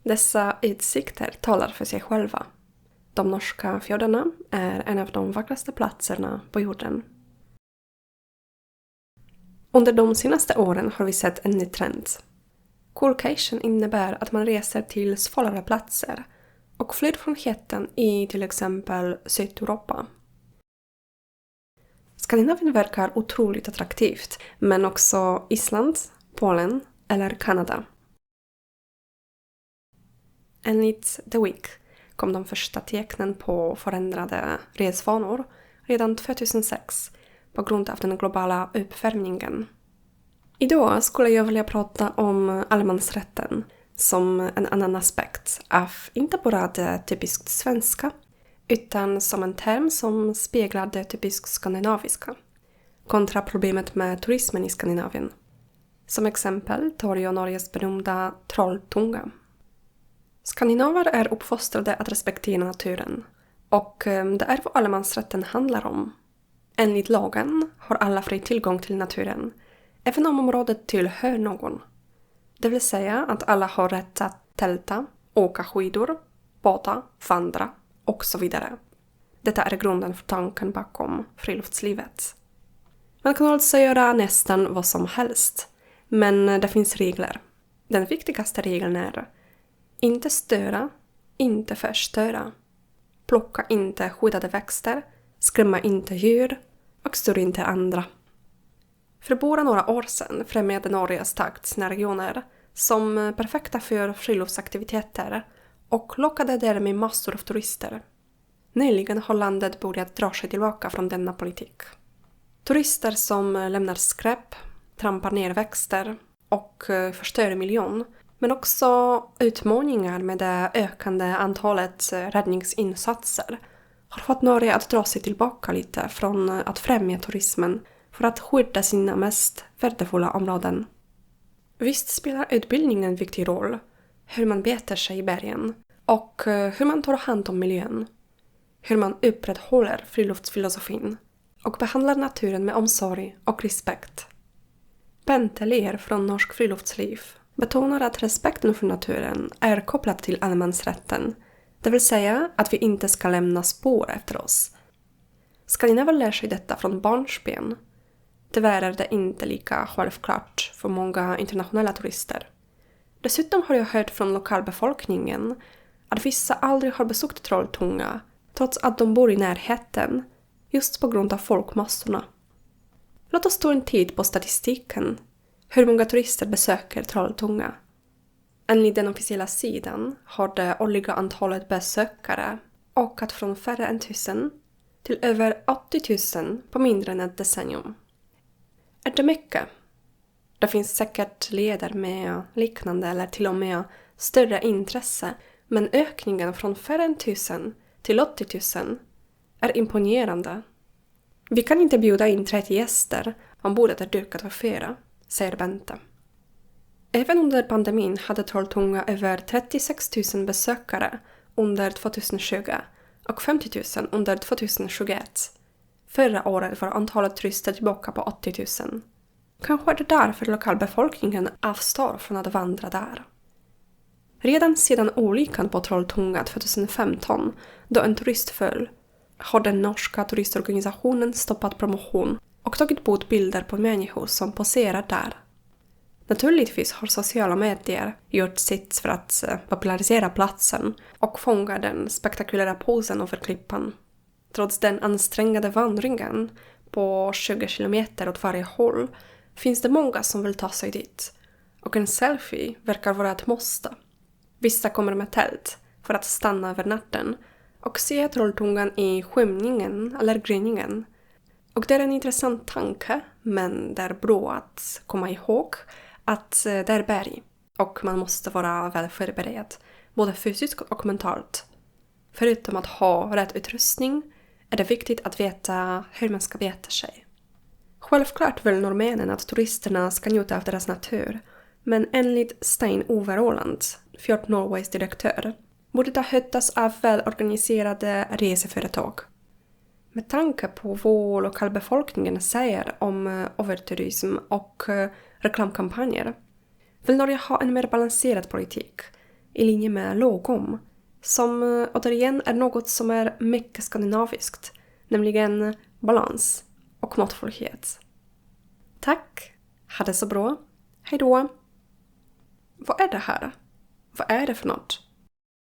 Dessa utsikter talar för sig själva. De norska fjordarna är en av de vackraste platserna på jorden. Under de senaste åren har vi sett en ny trend. Coolcation innebär att man reser till svalare platser och flyr från heten i till exempel Sydeuropa. Skandinavien verkar otroligt attraktivt, men också Island, Polen eller Kanada. Enligt The Week kom de första tecknen på förändrade resvanor redan 2006 på grund av den globala uppvärmningen. Idag skulle jag vilja prata om allemansrätten som en annan aspekt av inte bara det typiskt svenska utan som en term som speglar det typiskt skandinaviska kontra problemet med turismen i Skandinavien. Som exempel tar jag Norges berömda Trolltunga. Skandinaver är uppfostrade att respektera naturen och det är vad allemansrätten handlar om. Enligt lagen har alla fri tillgång till naturen, även om området tillhör någon. Det vill säga att alla har rätt att tälta, åka skidor, bada, vandra och så vidare. Detta är grunden för tanken bakom friluftslivet. Man kan alltså göra nästan vad som helst, men det finns regler. Den viktigaste regeln är: inte störa, inte förstöra. Plocka inte skyddade växter, skrämma inte djur och stör inte andra. För bara några år sedan främjade Norge starkt sina regioner som perfekta för friluftsaktiviteter och lockade därmed massor av turister. Nyligen har landet börjat dra sig tillbaka från denna politik. Turister som lämnar skräp, trampar ner växter och förstör miljön, men också utmaningar med det ökande antalet räddningsinsatser har fått Norge att dra sig tillbaka lite från att främja turismen för att skydda sina mest värdefulla områden. Visst spelar utbildningen en viktig roll, hur man beter sig i bergen och hur man tar hand om miljön, hur man upprätthåller friluftsfilosofin och behandlar naturen med omsorg och respekt. Bente Ler från Norsk Friluftsliv betonar att respekten för naturen är kopplad till allemansrätten, det vill säga att vi inte ska lämna spår efter oss. Skandinaver lär sig detta från barnsben. Tyvärr är det inte lika självklart för många internationella turister. Dessutom har jag hört från lokalbefolkningen att vissa aldrig har besökt Trolltunga trots att de bor i närheten, just på grund av folkmassorna. Låt oss ta en titt på statistiken. Hur många turister besöker Trolltunga? Enligt den officiella sidan har det årliga antalet besökare ökat från färre än 1000 till över 80 000 på mindre än ett decennium. Är det mycket? Det finns säkert leder med liknande eller till och med större intresse, men ökningen från färre än 1000 till 80 000 är imponerande. Vi kan inte bjuda in 30 gäster om bordet är dukat för 4, säger Bente. Även under pandemin hade Trolltunga över 36 000 besökare under 2020 och 50 000 under 2021. Förra året var antalet turister tillbaka på 80 000. Kanske är det därför lokalbefolkningen avstår från att vandra där. Redan sedan olyckan på Trolltunga 2015, då en turist föll, har den norska turistorganisationen stoppat promotion och tagit bort bilder på människor som poserar där. Naturligtvis har sociala medier gjort sitt för att popularisera platsen och fånga den spektakulära posen över klippan. Trots den ansträngande vandringen på 20 kilometer åt varje håll finns det många som vill ta sig dit. Och en selfie verkar vara ett måste. Vissa kommer med tält för att stanna över natten och se Trolltungan i skymningen eller gryningen. Och det är en intressant tanke, men det är bra att komma ihåg att det är berg och man måste vara väl förberedd, både fysiskt och mentalt. Förutom att ha rätt utrustning är det viktigt att veta hur man ska beta sig. Självklart vill norrmännen att turisterna ska njuta av deras natur, men enligt Stein Ove Roland, Fjord Norways direktör, borde det höttas av välorganiserade reseföretag. Med tanke på vad lokalbefolkningen säger om överturism och reklamkampanjer vill Norge ha en mer balanserad politik i linje med lagom, som återigen är något som är mycket skandinaviskt, nämligen balans och måttfullhet. Tack, ha det så bra, hej då! Vad är det här? Vad är det för något?